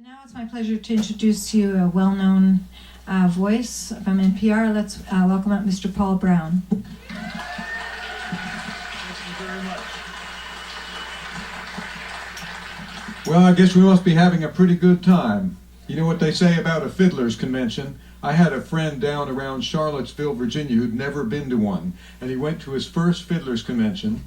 Now it's my pleasure to introduce to you a well-known voice from NPR. Let's welcome up Mr. Paul Brown. Thank you very much. Well, I guess we must be having a pretty good time. You know what they say about a fiddler's convention? I had a friend down around Charlottesville, Virginia, who'd never been to one, and he went to his first fiddler's convention,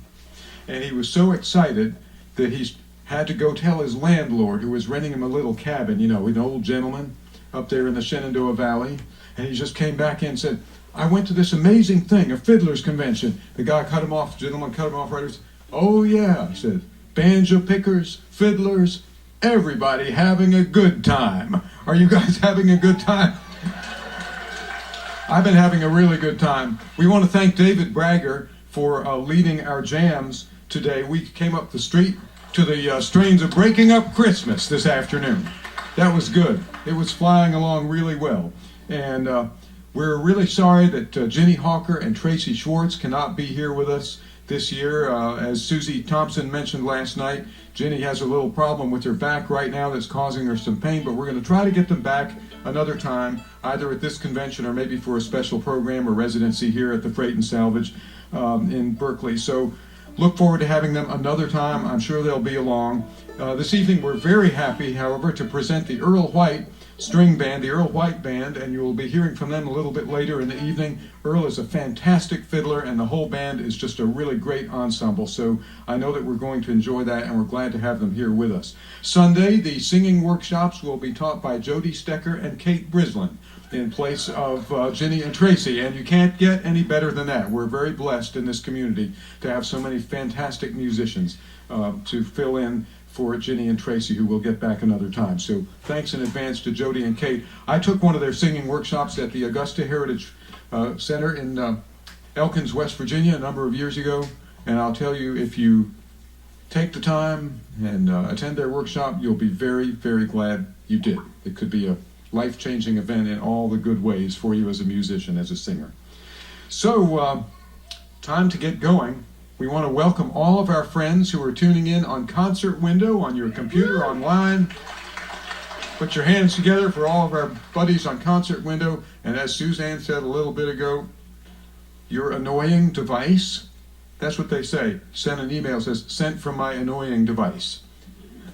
and he was so excited that he had to go tell his landlord, who was renting him a little cabin, you know, an old gentleman up there in the Shenandoah Valley, and he just came back in and said, I went to this amazing thing, a fiddler's convention. The guy cut him off, the gentleman cut him off right away. Oh yeah, he said, banjo pickers, fiddlers, everybody having a good time. Are you guys having a good time? I've been having a really good time. We want to thank David Bragger for leading our jams today. We came up the street to the strains of Breaking Up Christmas this afternoon. That was good. It was flying along really well. And we're really sorry that Jenny Hawker and Tracy Schwartz cannot be here with us this year. As Susie Thompson mentioned last night, Jenny has a little problem with her back right now that's causing her some pain, but we're going to try to get them back another time, either at this convention or maybe for a special program or residency here at the Freight and Salvage in Berkeley. So look forward to having them another time. I'm sure they'll be along. This evening we're very happy, however, to present the Earl White String Band, the Earl White Band, and you will be hearing from them a little bit later in the evening. Earl is a fantastic fiddler, and the whole band is just a really great ensemble, so I know that we're going to enjoy that, and we're glad to have them here with us. Sunday, the singing workshops will be taught by Jody Stecker and Kate Brislin in place of Jenny and Tracy, and you can't get any better than that. We're very blessed in this community to have so many fantastic musicians to fill in for Jenny and Tracy, who will get back another time. So thanks in advance to Jody and Kate. I took one of their singing workshops at the Augusta Heritage Center in Elkins, West Virginia a number of years ago, and I'll tell you, if you take the time and attend their workshop, you'll be very, very glad you did. It could be a life-changing event in all the good ways for you as a musician, as a singer. So, time to get going. We want to welcome all of our friends who are tuning in on Concert Window, on your computer, online. Put your hands together for all of our buddies on Concert Window. And as Suzanne said a little bit ago, your annoying device, that's what they say. Send an email, says, sent from my annoying device.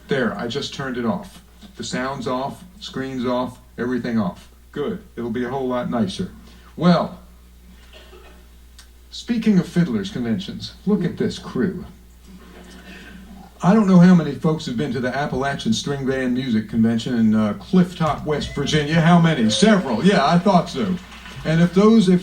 There, I just turned it off. The sound's off, screen's off, everything off. Good, it'll be a whole lot nicer. Well, speaking of fiddlers conventions, look at this crew. I don't know how many folks have been to the Appalachian String Band Music Convention in Clifftop, West Virginia. How many? Several. Yeah, I thought so. And if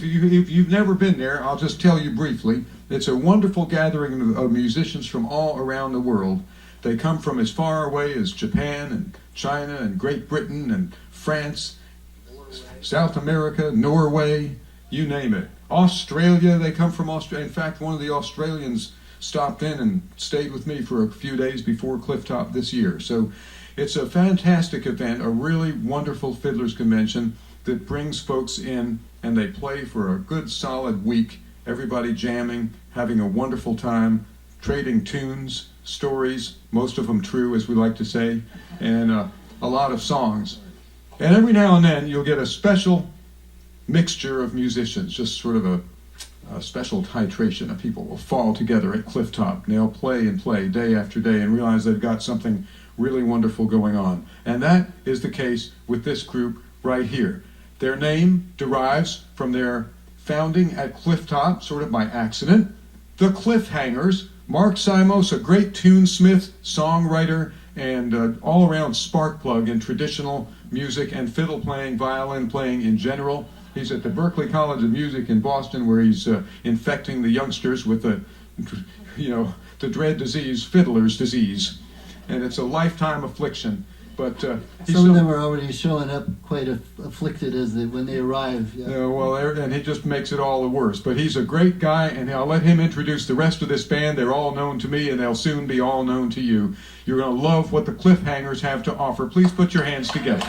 you've never been there, I'll just tell you briefly. It's a wonderful gathering of musicians from all around the world. They come from as far away as Japan and China and Great Britain and France, South America, Norway, you name it. Australia, they come from Australia. In fact, one of the Australians stopped in and stayed with me for a few days before Clifftop this year. So it's a fantastic event, a really wonderful fiddlers convention that brings folks in and they play for a good solid week, everybody jamming, having a wonderful time, trading tunes, stories, most of them true, as we like to say, and a lot of songs. And every now and then you'll get a special mixture of musicians, just sort of a special titration of people will fall together at Clifftop, and they'll play and play day after day and realize they've got something really wonderful going on. And that is the case with this group right here. Their name derives from their founding at Clifftop, sort of by accident. The Cliffhangers. Mark Simos, a great tunesmith, songwriter, and all-around spark plug in traditional music and fiddle playing, violin playing in general. He's at the Berkeley College of Music in Boston, where he's infecting the youngsters with the dread disease, fiddler's disease. And it's a lifetime affliction. But some of them are already showing up quite afflicted when they arrive. Yeah. And he just makes it all the worse. But he's a great guy, and I'll let him introduce the rest of this band. They're all known to me, and they'll soon be all known to you. You're going to love what the Cliffhangers have to offer. Please put your hands together.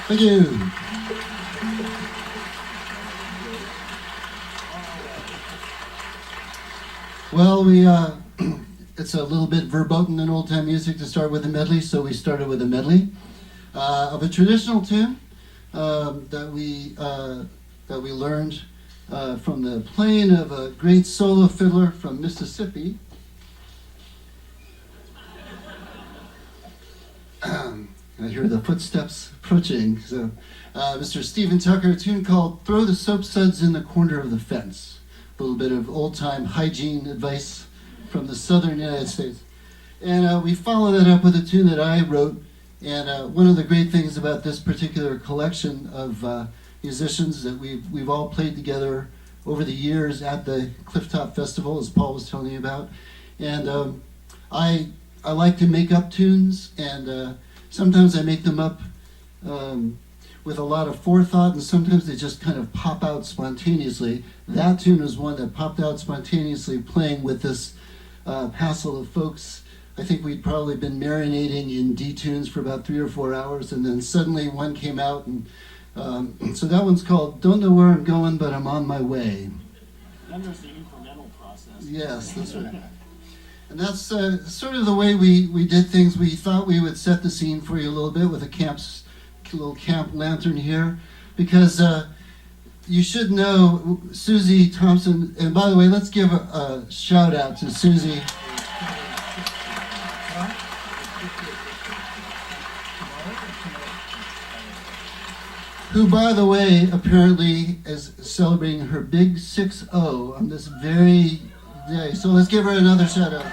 Thank you. Well, it's a little bit verboten in old-time music to start with a medley, so we started with a medley of a traditional tune that we learned from the playing of a great solo fiddler from Mississippi. I hear the footsteps approaching. So, Mr. Stephen Tucker, a tune called "Throw the Soap Suds in the Corner of the Fence." A little bit of old-time hygiene advice from the southern United States. And we follow that up with a tune that I wrote. And one of the great things about this particular collection of musicians that we've all played together over the years at the Clifftop Festival, as Paul was telling you about. And I like to make up tunes, and sometimes I make them up with a lot of forethought, and sometimes they just kind of pop out spontaneously. That tune is one that popped out spontaneously playing with this passel of folks. I think we'd probably been marinating in D tunes for about 3 or 4 hours, and then suddenly one came out, and so that one's called "Don't Know Where I'm Going, But I'm On My Way." Then there's the incremental process. Yes, that's right. And that's sort of the way we did things. We thought we would set the scene for you a little bit with a little camp lantern here, because you should know Susie Thompson. And by the way, let's give a shout out to Susie. Who, by the way, apparently is celebrating her big 6-0 on this very day. So let's give her another shout out.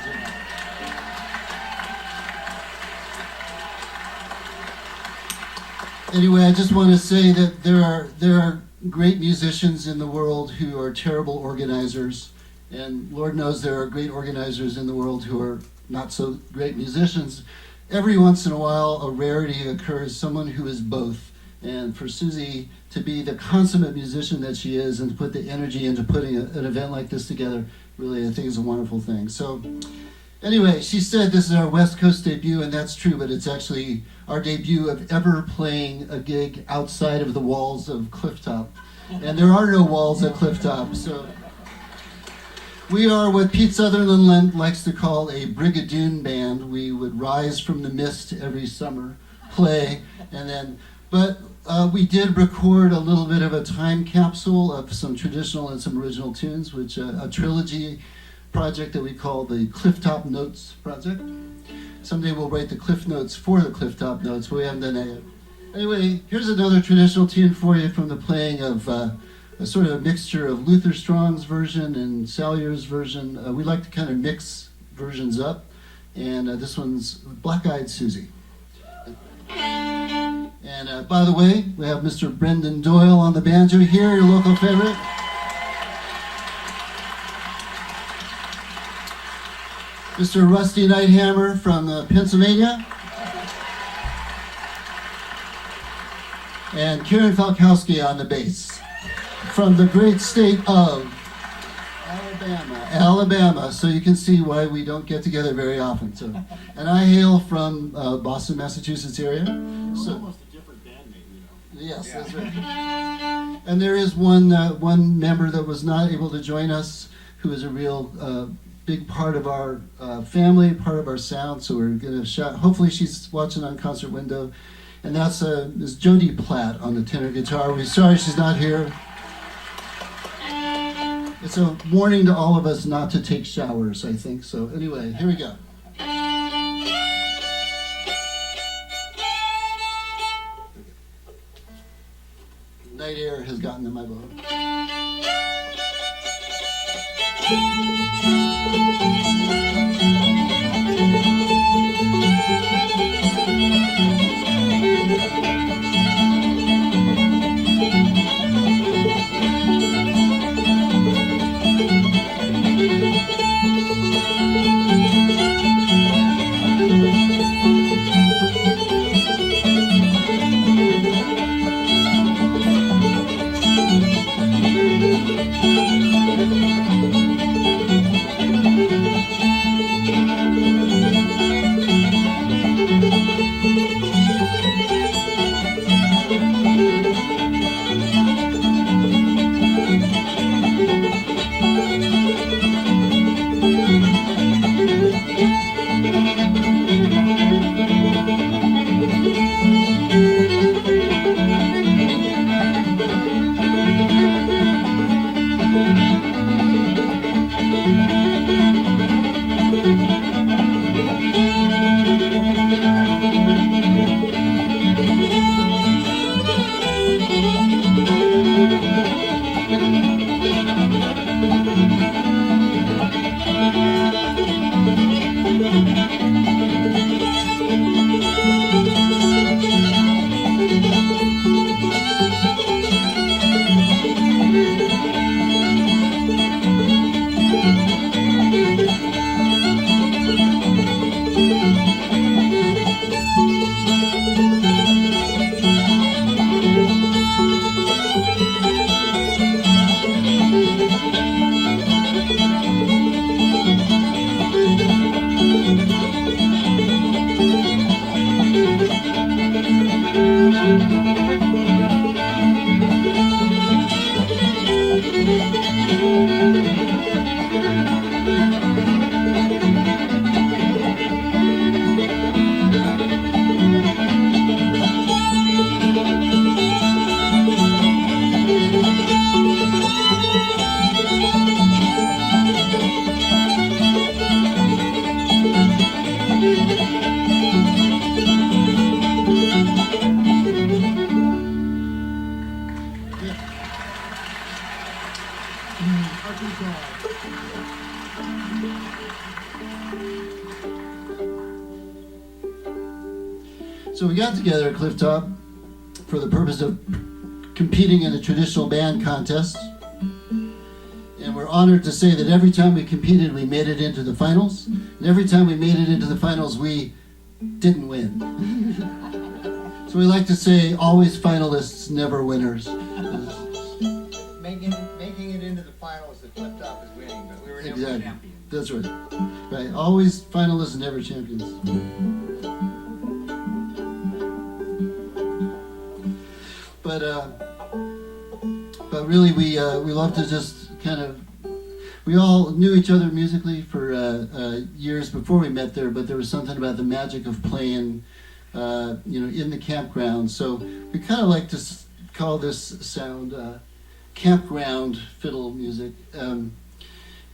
Anyway, I just want to say that there are great musicians in the world who are terrible organizers, and Lord knows there are great organizers in the world who are not so great musicians. Every once in a while, a rarity occurs, someone who is both. And for Susie to be the consummate musician that she is and to put the energy into putting an event like this together, really, I think is a wonderful thing. So anyway, she said this is our West Coast debut, and that's true, but it's actually our debut of ever playing a gig outside of the walls of Clifftop. And there are no walls at Clifftop, so we are what Pete Sutherland likes to call a brigadoon band. We would rise from the mist every summer, play, and then, but we did record a little bit of a time capsule of some traditional and some original tunes, which a trilogy project that we call the Clifftop Notes Project. Someday we'll write the Cliff Notes for the Clifftop Notes, but we haven't done that yet. Anyway, here's another traditional tune for you from the playing of a sort of a mixture of Luther Strong's version and Salyer's version. We like to kind of mix versions up, and this one's Black Eyed Susie. And by the way, we have Mr. Brendan Doyle on the banjo here, your local favorite. Mr. Rusty Nighthammer from Pennsylvania. And Karen Falkowski on the bass from the great state of Alabama. So you can see why we don't get together very often. So, and I hail from Boston, Massachusetts area. So, Almost a different band name, you know. yes, that's right. And there is one member that was not able to join us, who is a real big part of our family, part of our sound. So we're going to shout. Hopefully she's watching on Concert Window. And that's Ms. Jody Platt on the tenor guitar. We're sorry she's not here. It's a warning to all of us not to take showers, I think. So anyway, here we go. Night air has gotten in my bones. So we got together at Clifftop for the purpose of competing in a traditional band contest. And we're honored to say that every time we competed, we made it into the finals. And every time we made it into the finals, we didn't win. So we like to say, always finalists, never winners. Making it into the finals, the Clifftop is winning, but we were never Exactly. champions. That's right. Right. Always finalists, never champions. But really, we love to just kind of. We all knew each other musically for years before we met there, but there was something about the magic of playing, in the campground. So we kind of like to call this sound campground fiddle music.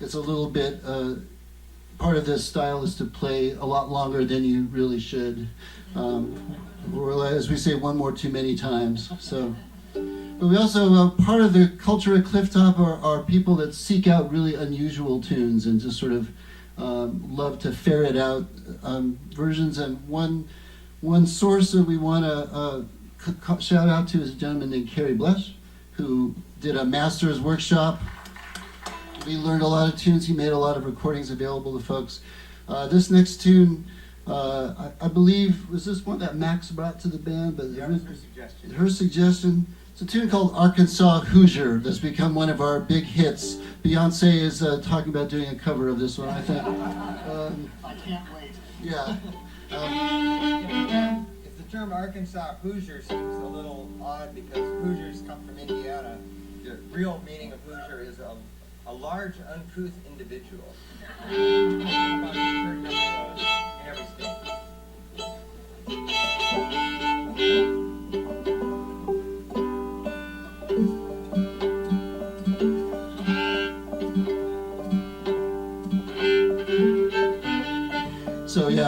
It's a little bit. Part of this style is to play a lot longer than you really should, or as we say, one more too many times. So. But we also, part of the culture at Clifftop are people that seek out really unusual tunes and just sort of love to ferret out versions. And one source that we want to shout out to is a gentleman named Kerry Blesh, who did a master's workshop. We learned a lot of tunes. He made a lot of recordings available to folks. This next tune, I believe, was this one that Max brought to the band? But That was her suggestion. her suggestion. It's a tune called Arkansas Hoosier that's become one of our big hits. Beyonce is talking about doing a cover of this one, I think. I can't wait. Yeah. If the term Arkansas Hoosier seems a little odd because Hoosiers come from Indiana, the real meaning of Hoosier is a large, uncouth individual. About a third number of those in every state.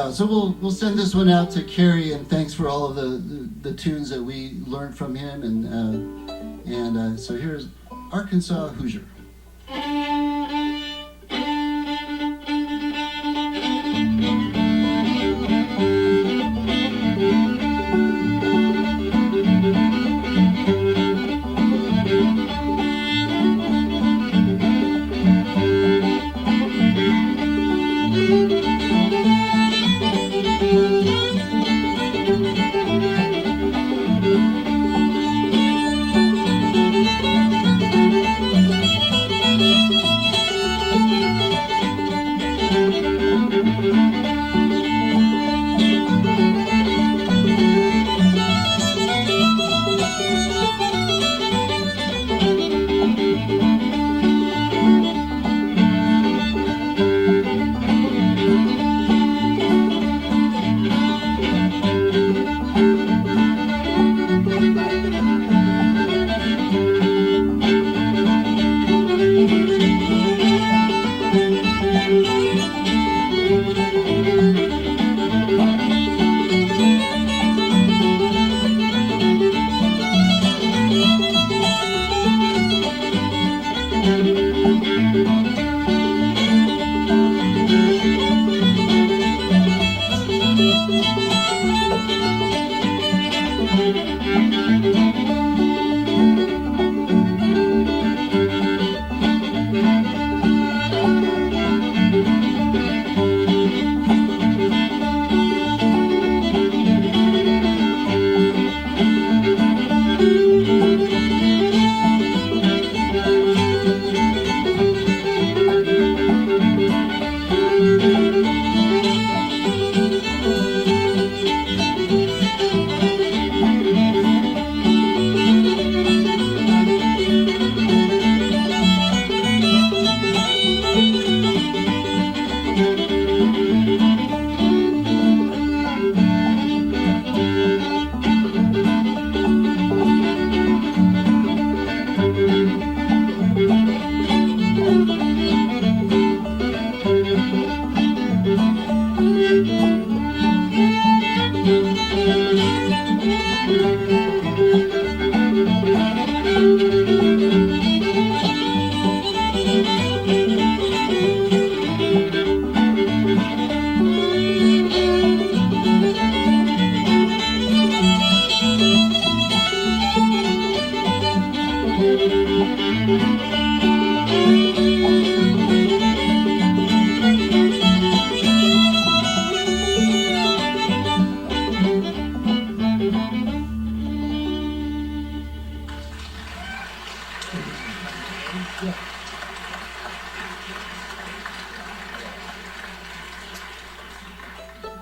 So we'll send this one out to Kerry, and thanks for all of the tunes that we learned from him, and so here's Arkansas Hoosier.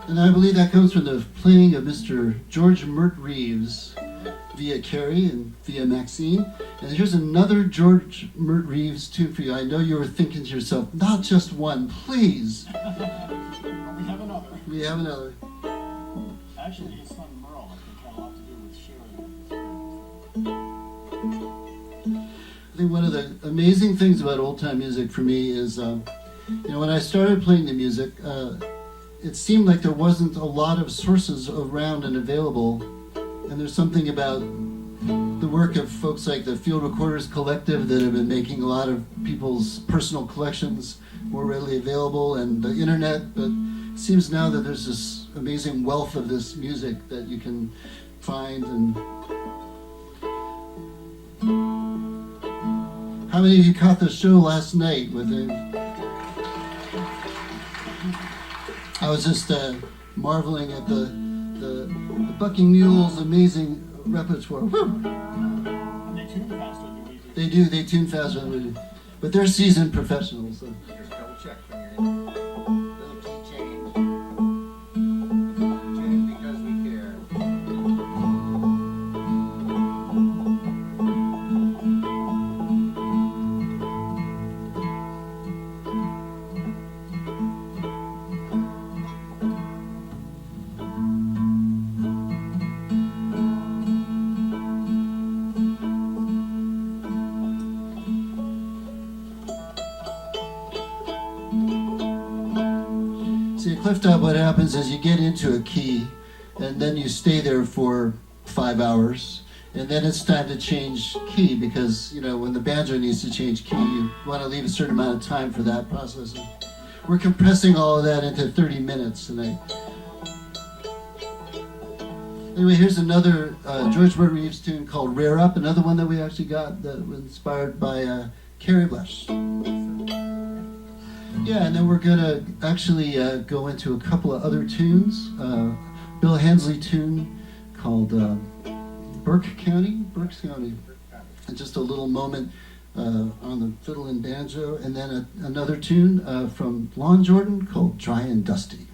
And I believe that comes from the playing of Mr. George Mert Reeves via Carrie and via Maxine. And here's another George Mert Reeves tune for you. I know you were thinking to yourself, not just one, please. We have another. We have another. Actually, his son Merle, I think, had a lot to do with sharing that. I think one of the amazing things about old-time music for me is, when I started playing the music, it seemed like there wasn't a lot of sources around and available. And there's something about the work of folks like the Field Recorders Collective that have been making a lot of people's personal collections more readily available, and the internet. But it seems now that there's this amazing wealth of this music that you can find. And how many of you caught the show last night with him? I was just marveling at the Bucking Mule's amazing repertoire. Woo! They tune faster than we do. They do, they tune faster than we do. But they're seasoned professionals. So. Just double check when you're in. Little key change. Tune because we care. See, at Cliff Top, what happens is you get into a key, and then you stay there for 5 hours, and then it's time to change key, because, when the banjo needs to change key, you want to leave a certain amount of time for that process. And we're compressing all of that into 30 minutes tonight. Anyway, here's another George Mert Reeves tune called Rare Up, another one that we actually got that was inspired by Carrie Bush. Yeah, and then we're going to actually go into a couple of other tunes. Bill Hensley tune called Berks County. And just a little moment on the fiddle and banjo. And then another tune from Lon Jordan called Dry and Dusty.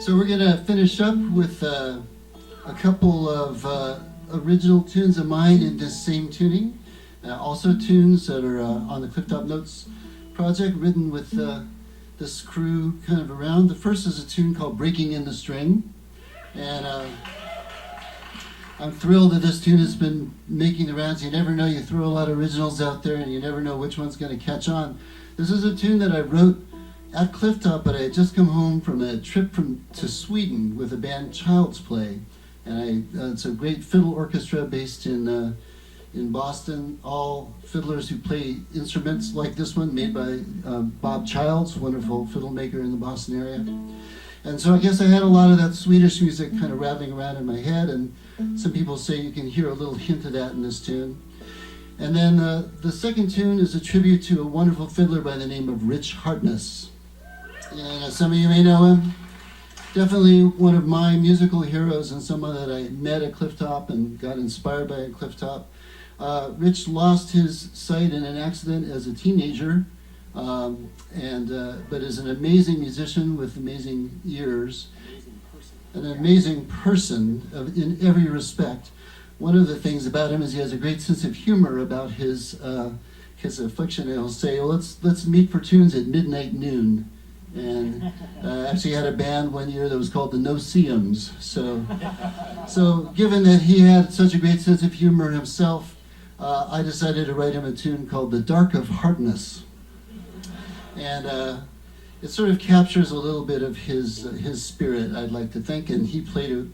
So we're going to finish up with a couple of original tunes of mine in this same tuning. Also tunes that are on the Clifftop Notes project, written with this crew kind of around. The first is a tune called Breaking in the String. And I'm thrilled that this tune has been making the rounds. You never know, you throw a lot of originals out there and you never know which one's going to catch on. This is a tune that I wrote at Clifftop, but I had just come home from a trip to Sweden with a band Child's Play. And it's a great fiddle orchestra based in Boston, all fiddlers who play instruments like this one, made by Bob Childs, wonderful fiddle maker in the Boston area. And so I guess I had a lot of that Swedish music kind of rattling around in my head, and some people say you can hear a little hint of that in this tune. And then the second tune is a tribute to a wonderful fiddler by the name of Rich Hartness. And some of you may know him. Definitely one of my musical heroes and someone that I met at Clifftop and got inspired by at Clifftop. Rich lost his sight in an accident as a teenager, but is an amazing musician with amazing ears, an amazing person in every respect. One of the things about him is he has a great sense of humor about his affliction. And he'll say, well, let's meet for tunes at midnight noon. And actually had a band one year that was called the No-See-Ums. So given that he had such a great sense of humor himself, I decided to write him a tune called The Dark of Hardness. And it sort of captures a little bit of his spirit, I'd like to think. And he played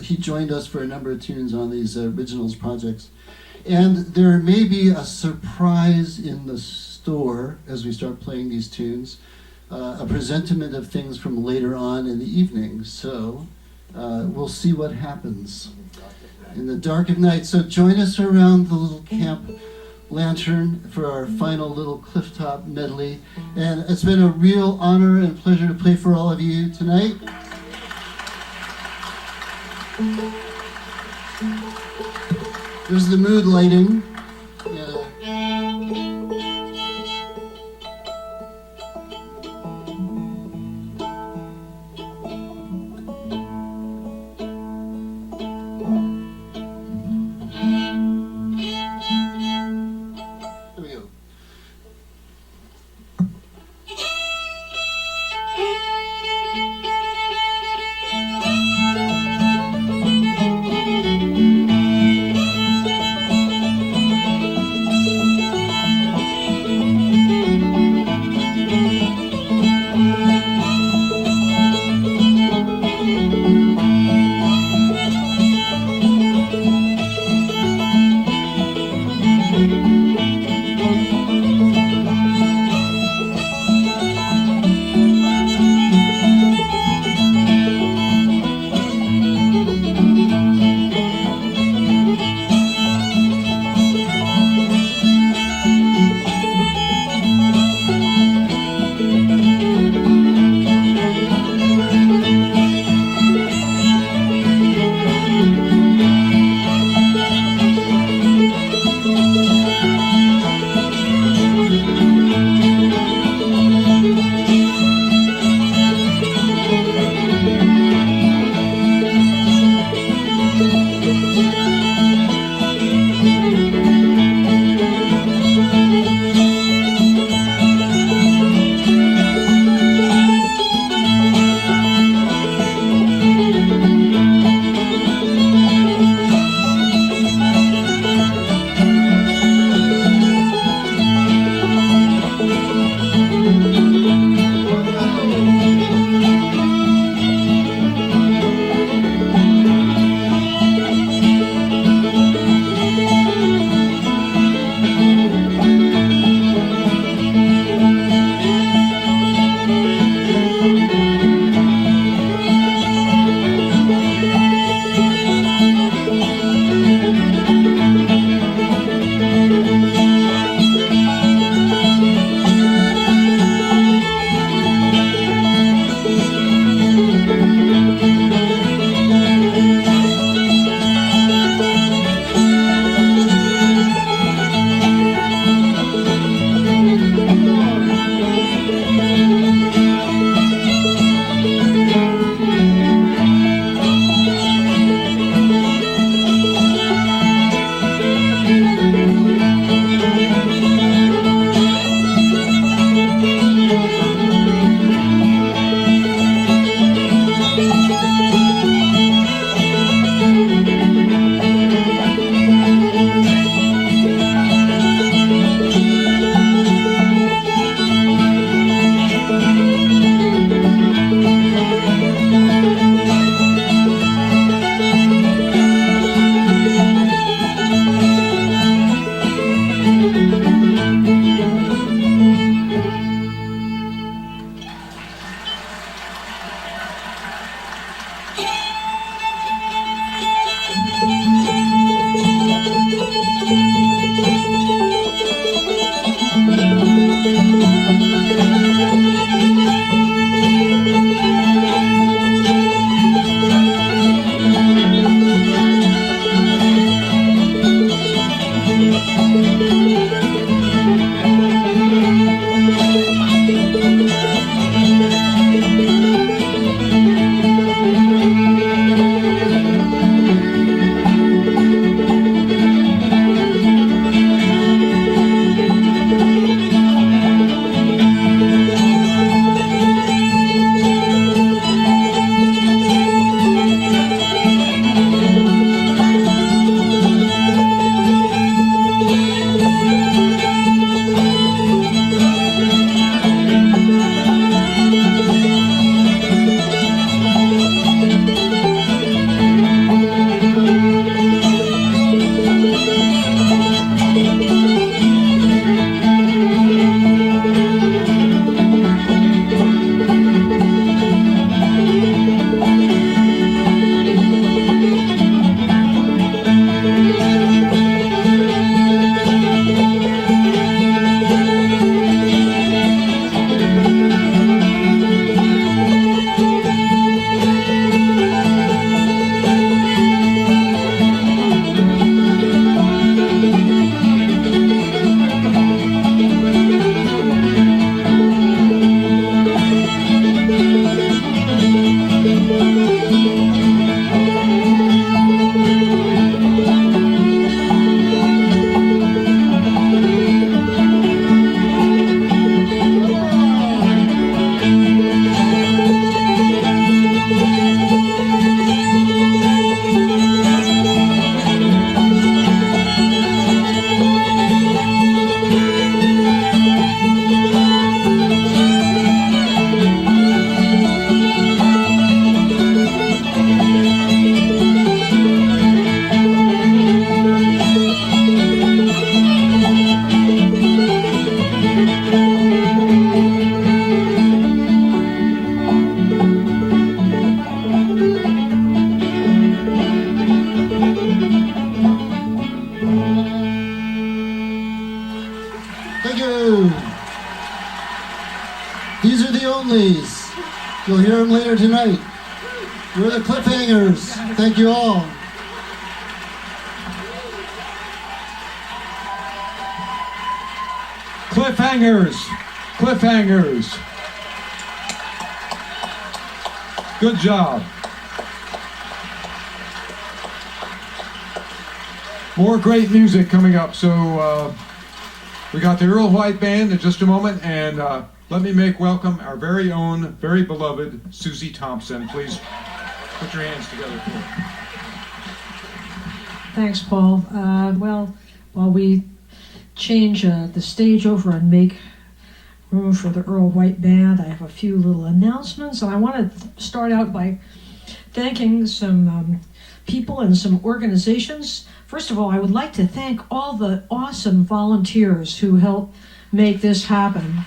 he joined us for a number of tunes on these originals projects. And there may be a surprise in the store as we start playing these tunes. A presentiment of things from later on in the evening. So we'll see what happens in the dark of night. So join us around the little camp lantern for our final little Clifftop medley. And it's been a real honor and pleasure to play for all of you tonight. There's the mood lighting. Harmonies. You'll hear them later tonight. We're the Cliffhangers. Thank you all. Cliffhangers. Cliffhangers. Good job. More great music coming up. So we got the Earl White Band in just a moment, and let me make welcome our very own, very beloved Susie Thompson. Please put your hands together for her. Thanks, Paul. Well, while we change the stage over and make room for the Earl White Band, I have a few little announcements, and I want to start out by thanking some people and some organizations. First of all, I would like to thank all the awesome volunteers who helped make this happen.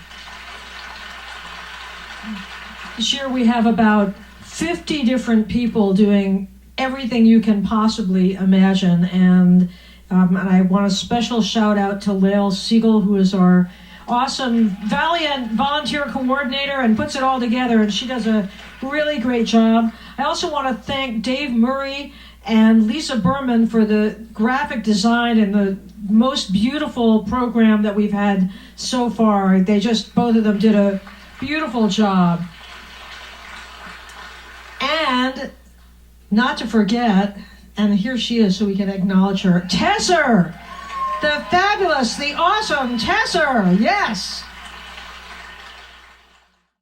This year we have about 50 different people doing everything you can possibly imagine, and I want a special shout out to Lael Siegel, who is our awesome, valiant volunteer coordinator and puts it all together, and she does a really great job. I also want to thank Dave Murray and Lisa Berman for the graphic design and the most beautiful program that we've had so far. They just, both of them did a beautiful job. And not to forget, and here she is so we can acknowledge her, Tesser! The fabulous, the awesome Tesser, yes!